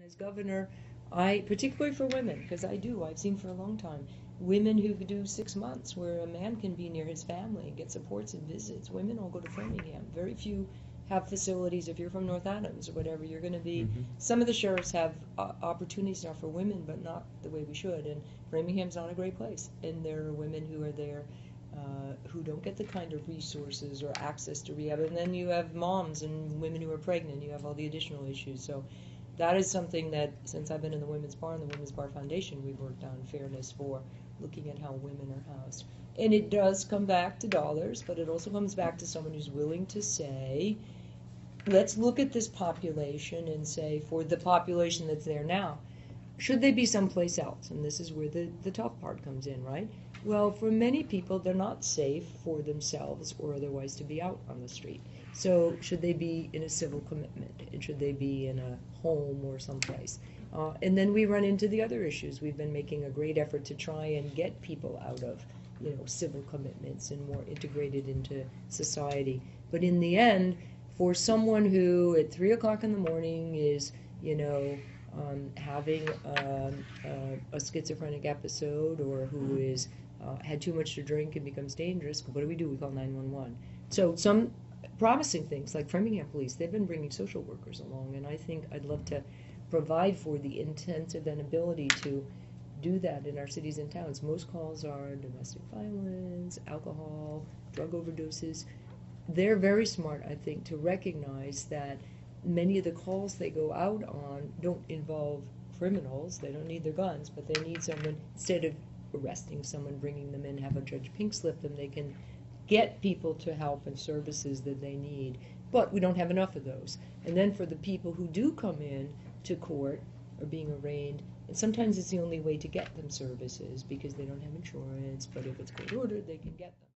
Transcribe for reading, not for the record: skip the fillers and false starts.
And as governor, particularly for women, because I've seen for a long time, women who could do 6 months where a man can be near his family and get supports and visits. Women all go to Framingham. Very few have facilities. If you're from North Adams or whatever, you're going to be. Some of the sheriffs have opportunities now for women, but not the way we should. And Framingham's not a great place. And there are women who are there who don't get the kind of resources or access to rehab. And then you have moms and women who are pregnant. You have all the additional issues. So that is something that, since I've been in the Women's Bar and the Women's Bar Foundation, we've worked on fairness for looking at how women are housed. And it does come back to dollars, but it also comes back to someone who's willing to say, let's look at this population and say, for the population that's there now, should they be someplace else? And this is where the tough part comes in, right? Well, for many people, they're not safe for themselves or otherwise to be out on the street. So should they be in a civil commitment? And should they be in a home or someplace? And then we run into the other issues. We've been making a great effort to try and get people out of, civil commitments and more integrated into society. But in the end, for someone who at 3 o'clock in the morning is, having a schizophrenic episode, or who is had too much to drink and becomes dangerous, what do? We call 911. So some promising things like Framingham Police, they've been bringing social workers along, and I think I'd love to provide for the intensive and ability to do that in our cities and towns. Most calls are domestic violence, alcohol, drug overdoses. They're very smart, I think, to recognize that many of the calls they go out on don't involve criminals. They don't need their guns, but they need someone, instead of arresting someone, bringing them in, have a Judge Pink slip them, they can get people to help and services that they need. But we don't have enough of those. And then for the people who do come in to court or being arraigned, and sometimes it's the only way to get them services because they don't have insurance, but if it's court ordered, they can get them.